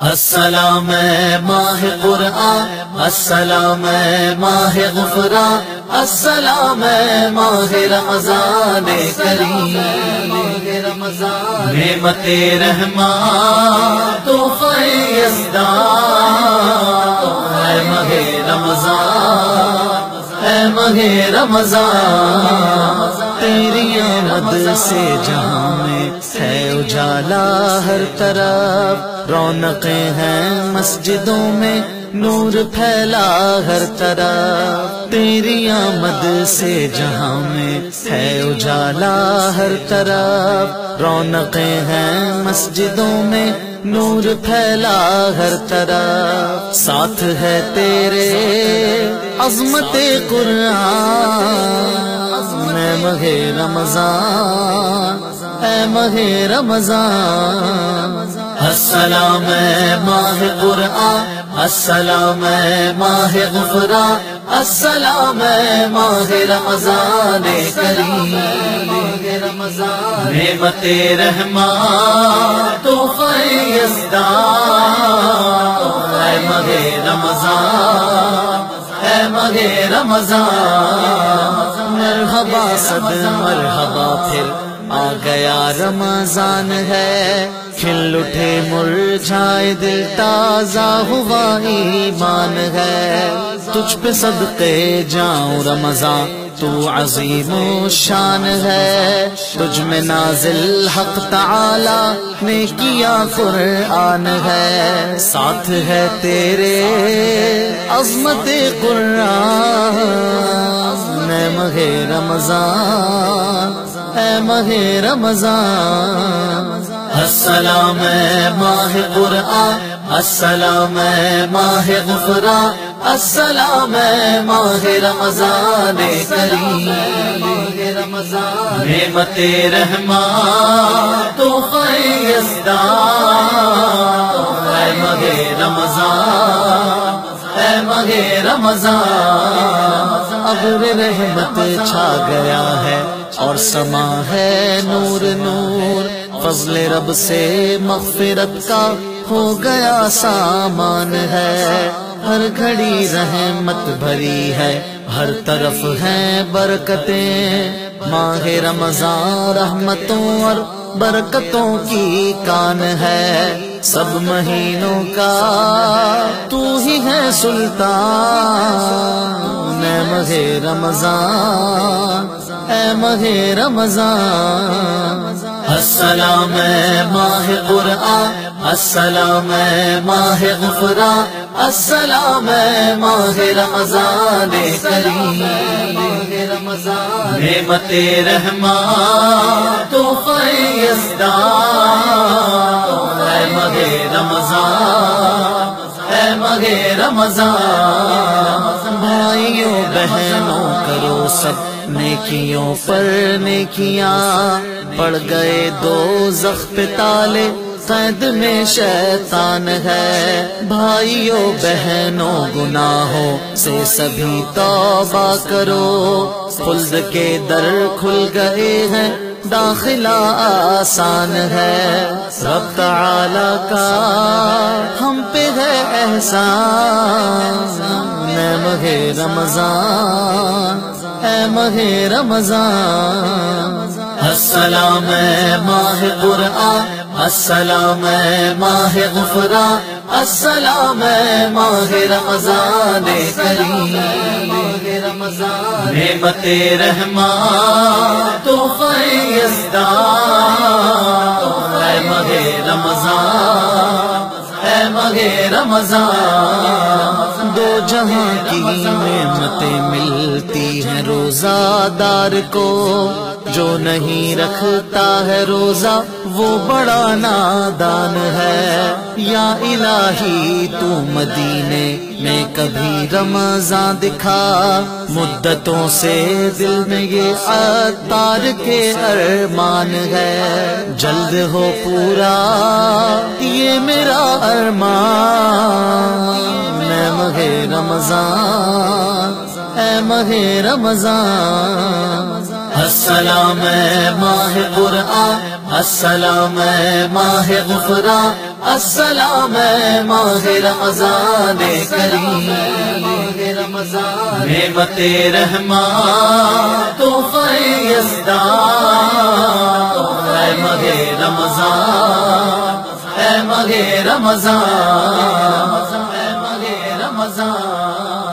السلام ماہ قرآن، السلام ماہ غفران، السلام ماہ رمضان کریم، نعمت رحمان تحفہ یزدان، اے ماہ رمضان، اے ماہ رمضان، تیری آمد سے جہاں میں ہے اجالا ہر طرف، رونقیں ہیں مسجدوں میں نور پھیلا ہر طرف، تیری آمد سے جہاں میں ہے اجالا ہر طرف، رونقیں ہیں مسجدوں میں نور پھیلا ہر طرف، ساتھ ہے تیرے عظمت قرآن، اے ماہ رمضان، اے ماہ رمضان، السلام ماہ قرآن، السلام ماہ غفران، السلام ماہ رمضان کریم، نعمت رحمان تحفہ یزدان، اے ماہ رمضان، اے ماہ رمضان، مرحبا صد مرحبا پھر آ گیا رمضان ہے، کھل اٹھے مرجھائے دل تازہ ہوا ایمان ہے، تجھ پہ صدقے جاؤں رمضان تو عظیم و شان ہے، تجھ میں نازل حق تعالی نے کیا قرآن ہے، ساتھ ہے تیرے عظمت قرآن، اے ماہ رمضان، اے ماہ رمضان، السلام ماہ قرآن، السلام ماہ غفران، السلام ماہ رمضان کریم، نعمت رحمان تحفہ یزدان، اے ماہ رمضان، اے ماہ رمضان، ابر رحمت چھا گیا ہے اور سما ہے نور نور، فضل رب سے مغفرت کا ہو گیا سامان ہے، ہر گھڑی رحمت بھری ہے، ہر طرف ہیں برکتیں، ماہ رمضان رحمتوں اور برکتوں کی کان ہے، سب مہینوں کا تو ہی ہے سلطان، اے ماہ رمضان، اے ماہ رمضان، السلام ماہ قرآن، السلام ماہ غفران، السلام ماہ رمضان کریم، نعمت رحمان تحفہ یزدان، اے ماہ رمضان، اے ماہ رمضان، بھائیوں بہنوں کرو سب نیکیوں پر نیکیاں، پڑ گئے دوزخ پہ تالے قید میں شیطان ہے، بھائیوں بہنوں گناہوں سے سبھی توبہ کرو، خلد کے در کھل گئے ہیں داخلہ آسان ہے، رب تعالی کا ہم پہ ہے احسان، اے ماہ رمضان، اے ماہ رمضان، السلام ماہ قرآن، السلام ماہ غفران، السلام ماہ رمضان کریم، نعمت رحمان تحفہ یزدان، اے ماہ رمضان، اے ماہ رمضان، دو جہاں کی نعمتیں ملتی ہیں روزہ دار کو، جو نہیں رکھتا ہے روزہ وہ بڑا نادان ہے، یا الہی تو مدینے میں کبھی رمضان دکھا، مدتوں سے دل میں یہ عطار کے ارمان ہے، جلد ہو پورا یہ میرا ارمان، اے ماہ رمضان، اے ماہ رمضان، السلام ماہ قرآن، السلام ماہ غفران، السلام ماہ رمضان کریم، نعمت رحمان تحفہ یزدان، اے ماہ رمضان، اے ماہ رمضان، اے ماہ رمضان۔